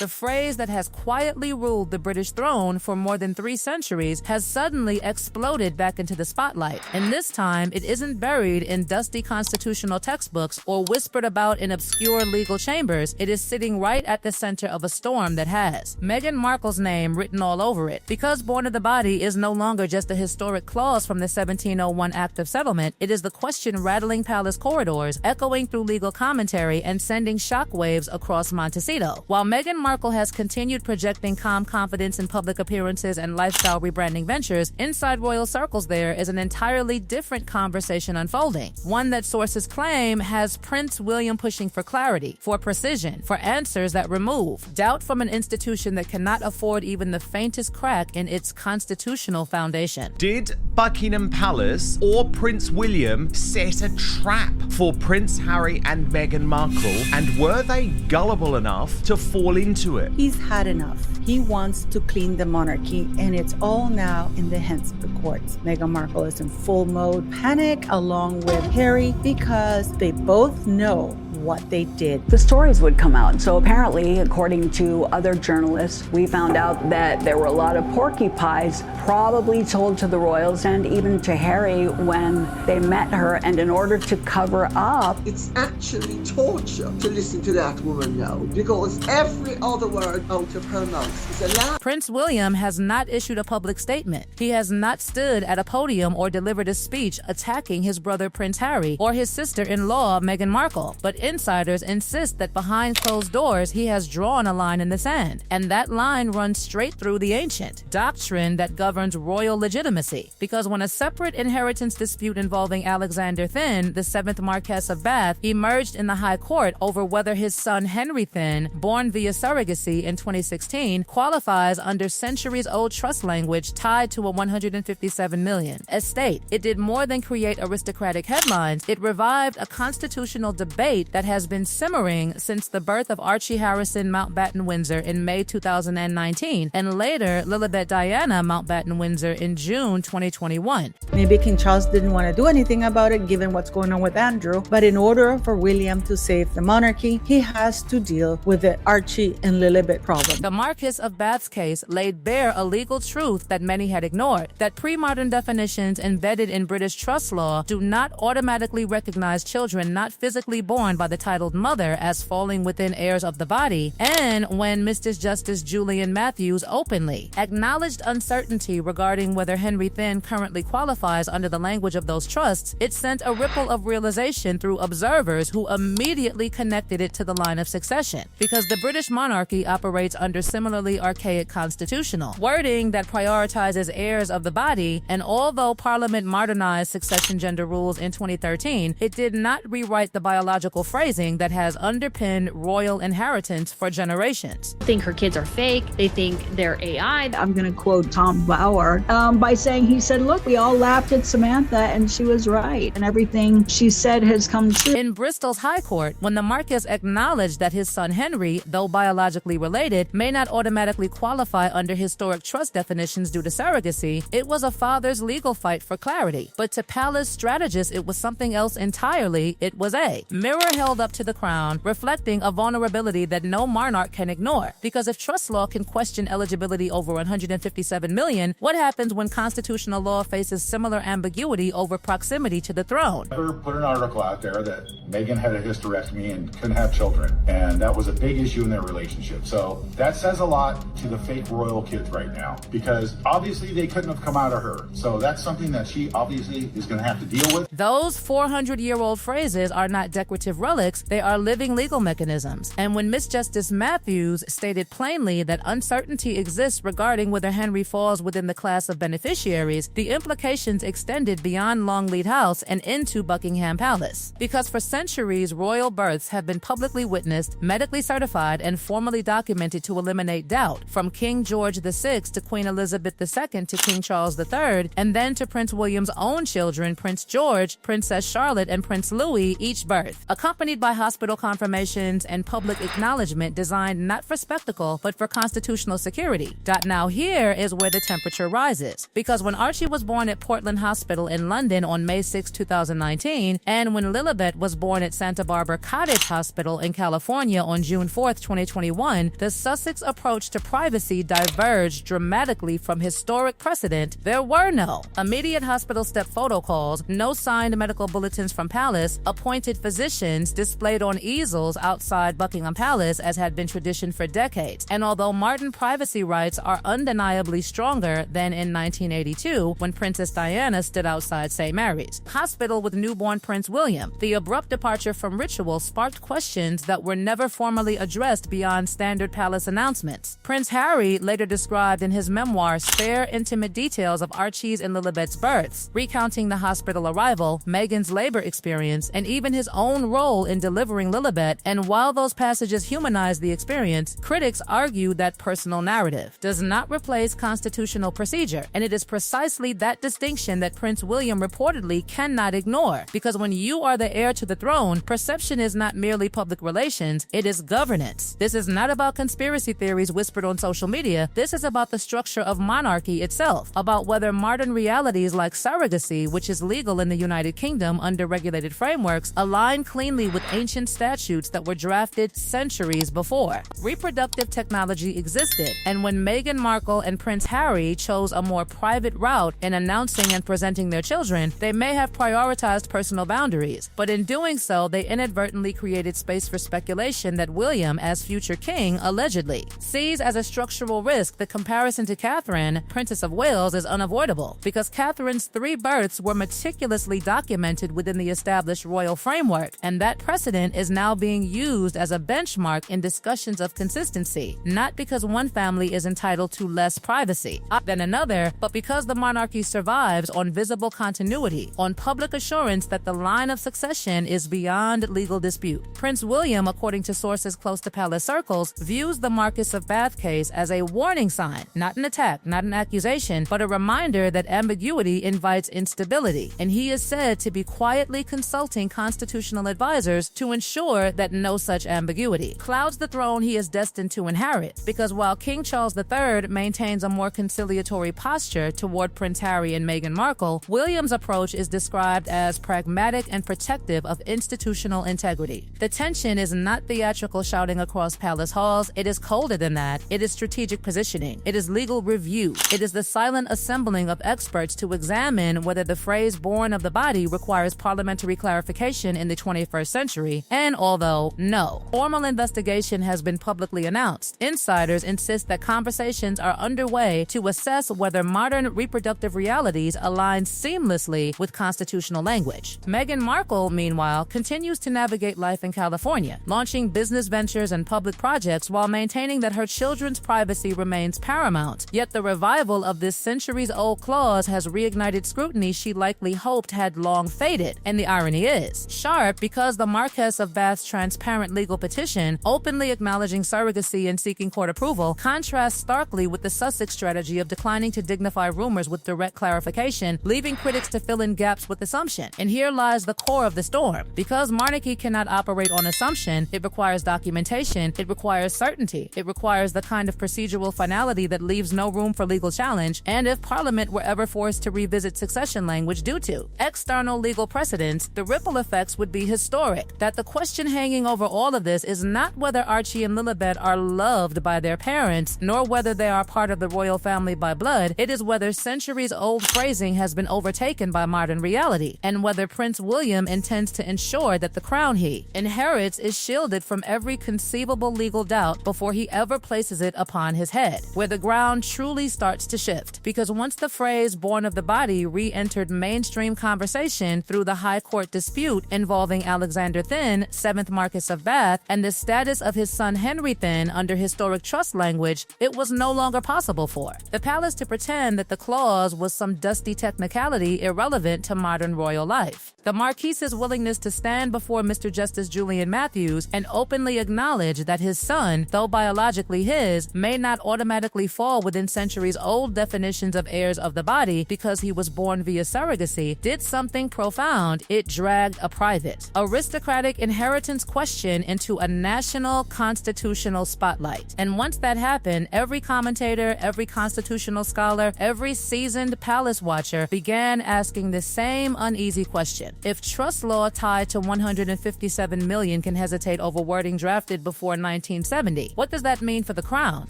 The phrase that has quietly ruled the British throne for more than 3 centuries has suddenly exploded back into the spotlight. And this time, it isn't buried in dusty constitutional textbooks or whispered about in obscure legal chambers. It is sitting right at the center of a storm that has Meghan Markle's name written all over it. Because born of the body is no longer just a historic clause from the 1701 Act of Settlement, it is the question rattling palace corridors, echoing through legal commentary, and sending shockwaves across Montecito. While Meghan Markle has continued projecting calm confidence in public appearances and lifestyle rebranding ventures, inside royal circles there is an entirely different conversation unfolding. One that sources claim has Prince William pushing for clarity, for precision, for answers that remove doubt from an institution that cannot afford even the faintest crack in its constitutional foundation. Did Buckingham Palace or Prince William set a trap for Prince Harry and Meghan Markle, and were they gullible enough to fall into it? He's had enough. He wants to clean the monarchy, and it's all now in the hands of the courts. Meghan Markle is in full mode panic along with Harry because they both know what they did. The stories would come out. So apparently, according to other journalists, we found out that there were a lot of porcupines probably told to the royals and even to Harry when they met her. And in order to cover up, it's actually torture to listen to that woman now, because every other word out of her mouth is a lie. Prince William has not issued a public statement. He has not stood at a podium or delivered a speech attacking his brother Prince Harry or his sister-in-law Meghan Markle. But insiders insist that behind closed doors, he has drawn a line in the sand. And that line runs straight through the ancient doctrine that governs royal legitimacy. Because when a separate inheritance dispute involving Alexander Thynne, the 7th Marquess of Bath, emerged in the High Court over whether his son Henry Thynne, born via surrogacy in 2016, qualifies under centuries-old trust language tied to a $157 million estate. It did more than create aristocratic headlines. It revived a constitutional debate that has been simmering since the birth of Archie Harrison Mountbatten Windsor in May 2019, and later Lilibet Diana Mountbatten Windsor in June 2021. Maybe King Charles didn't want to do anything about it given what's going on with Andrew, but in order for William to save the monarchy, he has to deal with the Archie and Lilibet problem. The Marquess of Bath's case laid bare a legal truth that many had ignored, that pre-modern definitions embedded in British trust law do not automatically recognize children not physically born by the titled mother as falling within heirs of the body, and when Mr. Justice Julian Matthews openly acknowledged uncertainty regarding whether Henry Thynne currently qualifies under the language of those trusts, it sent a ripple of realization through observers who immediately connected it to the line of succession, because the British monarchy operates under similarly archaic constitutional wording that prioritizes heirs of the body, and although Parliament modernized succession gender rules in 2013, it did not rewrite the biological phrasing that has underpinned royal inheritance for generations. They think her kids are fake. They think they're AI. I'm going to quote Tom Bauer by saying, he said, look, we all laughed at Samantha and she was right. And everything she said has come true. In Bristol's High Court, when the Marquess acknowledged that his son Henry, though biologically related, may not automatically qualify under historic trust definitions due to surrogacy, it was a father's legal fight for clarity. But to palace strategists, it was something else entirely. It was a mirror held up to the crown, reflecting a vulnerability that no monarch can ignore. Because if trust law can question eligibility over $157 million, what happens when constitutional law faces similar ambiguity over proximity to the throne? Never put an article out there that Meghan had a hysterectomy and couldn't have children, and that was a big issue in their relationship. So that says a lot to the fake royal kids right now, because obviously they couldn't have come out of her. So that's something that she obviously is going to have to deal with. Those 400-year-old phrases are not decorative relics, they are living legal mechanisms. And when Miss Justice Matthews stated plainly that uncertainty exists regarding whether Henry falls within the class of beneficiaries, the implications extended beyond Longleat House and into Buckingham Palace. Because for centuries, royal births have been publicly witnessed, medically certified, and formally documented to eliminate doubt, from King George VI to Queen Elizabeth II to King Charles III, and then to Prince William's own children, Prince George, Princess Charlotte, and Prince Louis, each birth. Accompanied accompanied by hospital confirmations and public acknowledgement designed not for spectacle, but for constitutional security. Now here is where the temperature rises. Because when Archie was born at Portland Hospital in London on May 6, 2019, and when Lilibet was born at Santa Barbara Cottage Hospital in California on June 4, 2021, the Sussex approach to privacy diverged dramatically from historic precedent. There were no immediate hospital step photo calls, no signed medical bulletins from Palace, appointed physicians displayed on easels outside Buckingham Palace as had been tradition for decades. And although Martin privacy rights are undeniably stronger than in 1982 when Princess Diana stood outside St. Mary's Hospital with newborn Prince William, the abrupt departure from ritual sparked questions that were never formally addressed beyond standard palace announcements. Prince Harry later described in his memoir spare, intimate details of Archie's and Lilibet's births, recounting the hospital arrival, Meghan's labor experience, and even his own role in delivering Lilibet. And while those passages humanize the experience, critics argue that personal narrative does not replace constitutional procedure, and it is precisely that distinction that Prince William reportedly cannot ignore. Because when you are the heir to the throne, perception is not merely public relations, it is governance. This is not about conspiracy theories whispered on social media. This is about the structure of monarchy itself, about whether modern realities like surrogacy, which is legal in the United Kingdom under regulated frameworks, align cleanly with ancient statutes that were drafted centuries before. Reproductive technology existed, and when Meghan Markle and Prince Harry chose a more private route in announcing and presenting their children, they may have prioritized personal boundaries, but in doing so, they inadvertently created space for speculation that William, as future king, allegedly sees as a structural risk. The comparison to Catherine, Princess of Wales, is unavoidable because Catherine's 3 births were meticulously documented within the established royal framework, and that precedent is now being used as a benchmark in discussions of consistency, not because one family is entitled to less privacy than another, but because the monarchy survives on visible continuity, on public assurance that the line of succession is beyond legal dispute. Prince William, according to sources close to palace circles, views the Marquess of Bath case as a warning sign, not an attack, not an accusation, but a reminder that ambiguity invites instability, and he is said to be quietly consulting constitutional advisors to ensure that no such ambiguity clouds the throne he is destined to inherit. Because while King Charles III maintains a more conciliatory posture toward Prince Harry and Meghan Markle, William's approach is described as pragmatic and protective of institutional integrity. The tension is not theatrical shouting across palace halls. It is colder than that. It is strategic positioning. It is legal review. It is the silent assembling of experts to examine whether the phrase born of the body requires parliamentary clarification in the 21st century. And although no formal investigation has been publicly announced, insiders insist that conversations are underway to assess whether modern reproductive realities align seamlessly with constitutional language. Meghan Markle, meanwhile, continues to navigate life in California, launching business ventures and public projects while maintaining that her children's privacy remains paramount. Yet the revival of this centuries-old clause has reignited scrutiny she likely hoped had long faded. And the irony is sharp because the Marquess of Bath's transparent legal petition, openly acknowledging surrogacy and seeking court approval, contrasts starkly with the Sussex strategy of declining to dignify rumors with direct clarification, leaving critics to fill in gaps with assumption. And here lies the core of the storm. Because monarchy cannot operate on assumption, it requires documentation, it requires certainty, it requires the kind of procedural finality that leaves no room for legal challenge, and if Parliament were ever forced to revisit succession language due to external legal precedents, the ripple effects would be historic. That the question hanging over all of this is not whether Archie and Lilibet are loved by their parents, nor whether they are part of the royal family by blood. It is whether centuries-old phrasing has been overtaken by modern reality, and whether Prince William intends to ensure that the crown he inherits is shielded from every conceivable legal doubt before he ever places it upon his head, where the ground truly starts to shift. Because once the phrase born of the body re-entered mainstream conversation through the High Court dispute involving Alexander Thynne, 7th Marquess of Bath, and the status of his son Henry Thynne under historic trust language, it was no longer possible for the palace to pretend that the clause was some dusty technicality irrelevant to modern royal life. The Marquise's willingness to stand before Mr. Justice Julian Matthews and openly acknowledge that his son, though biologically his, may not automatically fall within centuries-old definitions of heirs of the body because he was born via surrogacy, did something profound. It dragged a private, aristocratic inheritance question into a national constitutional spotlight. And once that happened, every commentator, every constitutional scholar, every seasoned palace watcher began asking the same uneasy question. If trust law tied to 157 million can hesitate over wording drafted before 1970, what does that mean for the crown,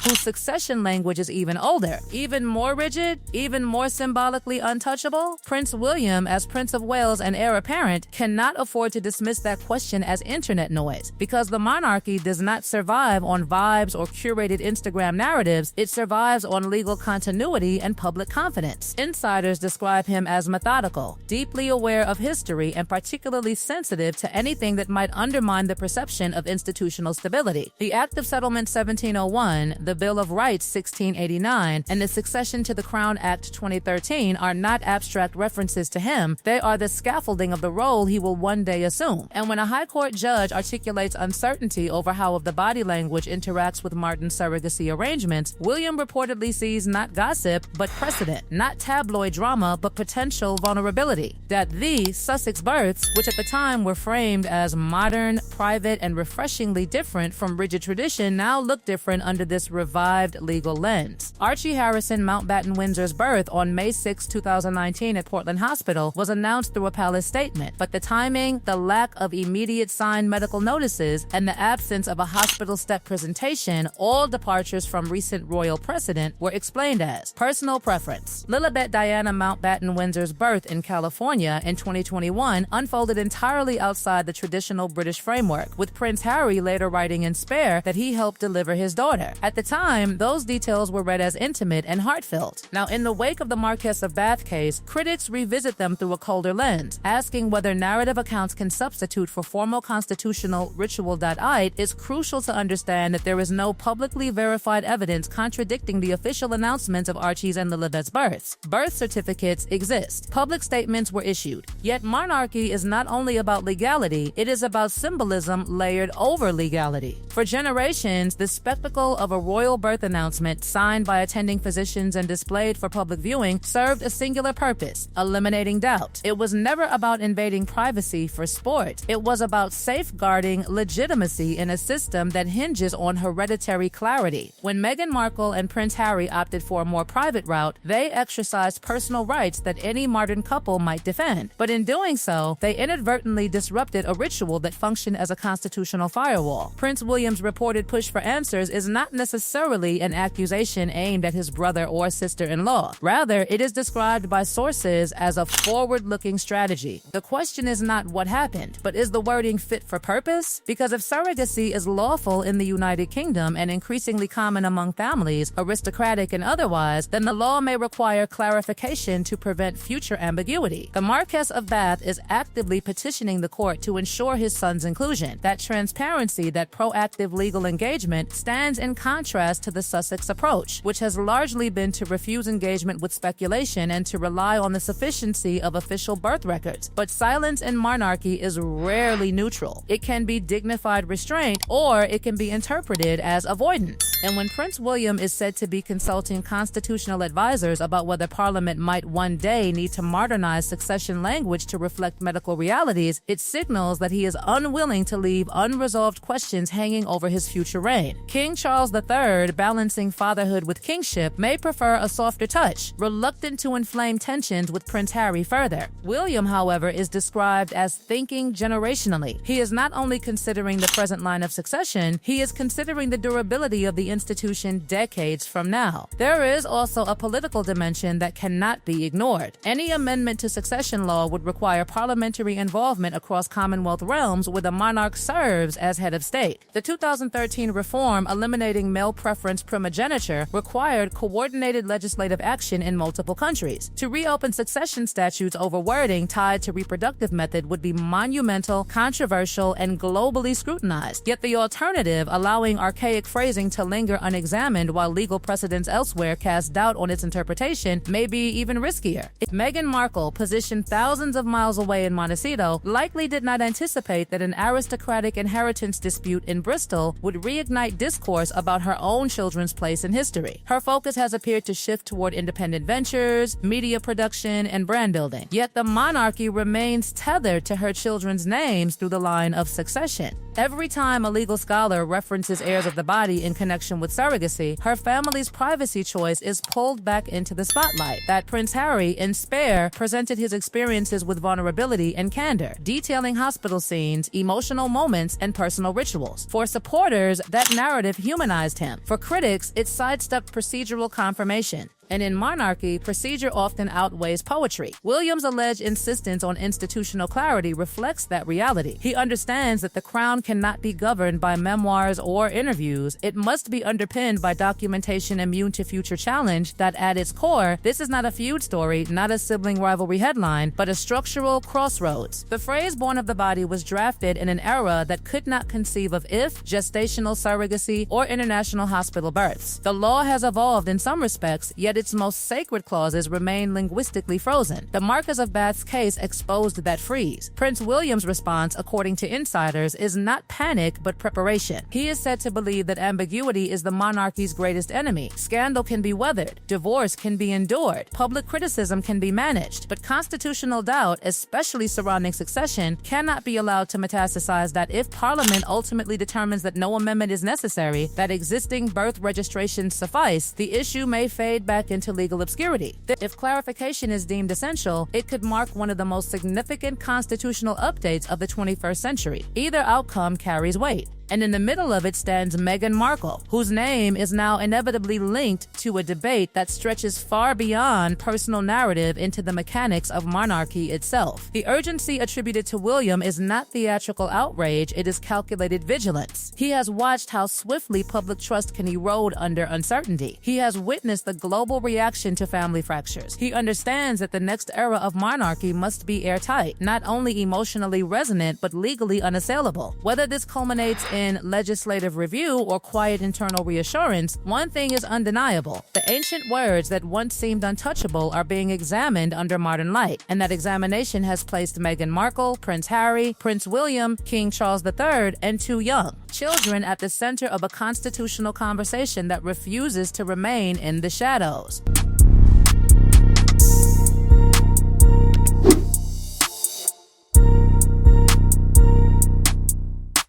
whose succession language is even older, even more rigid, even more symbolically untouchable? Prince William, as Prince of Wales and heir apparent, cannot afford to dismiss that question as internet noise, because the monarchy does not survive on vibes or curated Instagram narratives. It survives on legal continuity and public confidence. Insiders describe him as methodical, deeply aware of history, and particularly sensitive to anything that might undermine the perception of institutional stability. The Act of Settlement 1701, the Bill of Rights 1689, and the Succession to the Crown Act 2013 are not abstract references to him. They are the scaffolding of the role he will one day assume. And when a high court judge articulates uncertainty over how the body language interacts with Martin's surrogacy arrangements, William reportedly sees not gossip, but precedent, not tabloid drama, but potential vulnerability. That the Sussex births, which at the time were framed as modern, private, and refreshingly different from rigid tradition, now look different under this revived legal lens. Archie Harrison Mountbatten Windsor's birth on May 6, 2019 at Portland Hospital was announced through a palace statement, but the timing, the lack of immediate signed medical notices, and the absence of a hospital step presentation, all departures from recent royal precedent, were explained as personal preference. Lilibet Diana Mountbatten Windsor's birth in California in 2021 unfolded entirely outside the traditional British framework, with Prince Harry later writing in Spare that he helped deliver his daughter. At the time, those details were read as intimate and heartfelt. Now, in the wake of the Marquess of Bath case, critics revisit them through a colder lens, asking whether narrative accounts can substitute for formal constitutional ritual.ite. Is crucial to understand that there is no publicly verified evidence contradicting the official announcements of Archie's and Lilibet's births. Birth certificates exist. Public statements were issued. Yet monarchy is not only about legality, it is about symbolism layered over legality. For generations, the spectacle of a royal birth announcement signed by attending physicians and displayed for public viewing served a singular purpose: eliminating doubt. It was never about invading privacy for sport. It was about safeguarding legitimacy in a system that hinges on hereditary clarity. When Meghan Markle and Prince Harry opted for a more private route, they exercised personal rights that any modern couple might defend. But in doing so, they inadvertently disrupted a ritual that functioned as a constitutional firewall. Prince William's reported push for answers is not necessarily an accusation aimed at his brother or sister-in-law. Rather, it is described by sources as a forward-looking strategy. The question is not what happened, but is the wording fit for purpose? Because if surrogacy is lawful in the United Kingdom and increasingly common among families, aristocratic and otherwise, then the law may require clarification to prevent future ambiguity. The Marquess of Bath is actively petitioning the court to ensure his son's inclusion. That transparency, that proactive legal engagement, stands in contrast to the Sussex approach, which has largely been to refuse engagement with speculation and to rely on the sufficiency of official birth records. But silence in monarchy is rarely neutral. It can be dignified restraint, or it can be interpreted as avoidance. And when Prince William is said to be consulting constitutional advisors about whether Parliament might one day need to modernize succession language to reflect medical realities, it signals that he is unwilling to leave unresolved questions hanging over his future reign. King Charles III, balancing fatherhood with kingship, may prefer a softer touch, reluctant to inflame tensions with Prince Harry further. William, however, is described as thinking generationally. He is not only considering the present line of succession, he is considering the durability of the institution decades from now. There is also a political dimension that cannot be ignored. Any amendment to succession law would require parliamentary involvement across Commonwealth realms where the monarch serves as head of state. The 2013 reform eliminating male preference primogeniture required coordinated legislative action in multiple countries. To reopen succession statutes over wording tied to reproductive method would be monumental, controversial, and globally scrutinized. Yet the alternative, allowing archaic phrasing to linger unexamined while legal precedents elsewhere cast doubt on its interpretation, may be even riskier. Meghan Markle, positioned thousands of miles away in Montecito, likely did not anticipate that an aristocratic inheritance dispute in Bristol would reignite discourse about her own children's place in history. Her focus has appeared to shift toward independent ventures, media production, and brand building. Yet the monarchy remains tethered to her children's names through the line of succession. Every time a legal scholar references heirs of the body in connection with surrogacy, her family's privacy choice is pulled back into the spotlight. That Prince Harry, in Spare, presented his experiences with vulnerability and candor, detailing hospital scenes, emotional moments, and personal rituals. For supporters, that narrative humanized him. For critics, it sidestepped procedural confirmation. And in monarchy, procedure often outweighs poetry. William's alleged insistence on institutional clarity reflects that reality. He understands that the crown cannot be governed by memoirs or interviews. It must be underpinned by documentation immune to future challenge that, at its core, this is not a feud story, not a sibling rivalry headline, but a structural crossroads. The phrase born of the body was drafted in an era that could not conceive of if, gestational surrogacy, or international hospital births. The law has evolved in some respects, yet its most sacred clauses remain linguistically frozen. The Marquess of Bath's case exposed that freeze. Prince William's response, according to insiders, is not panic but preparation. He is said to believe that ambiguity is the monarchy's greatest enemy. Scandal can be weathered, divorce can be endured, public criticism can be managed, but constitutional doubt, especially surrounding succession, cannot be allowed to metastasize that if Parliament ultimately determines that no amendment is necessary, that existing birth registrations suffice, the issue may fade back into legal obscurity. If clarification is deemed essential, it could mark one of the most significant constitutional updates of the 21st century. Either outcome carries weight. And in the middle of it stands Meghan Markle, whose name is now inevitably linked to a debate that stretches far beyond personal narrative into the mechanics of monarchy itself. The urgency attributed to William is not theatrical outrage, it is calculated vigilance. He has watched how swiftly public trust can erode under uncertainty. He has witnessed the global reaction to family fractures. He understands that the next era of monarchy must be airtight, not only emotionally resonant, but legally unassailable. Whether this culminates in legislative review or quiet internal reassurance, one thing is undeniable. The ancient words that once seemed untouchable are being examined under modern light, and that examination has placed Meghan Markle, Prince Harry, Prince William, King Charles III, and two young children at the center of a constitutional conversation that refuses to remain in the shadows.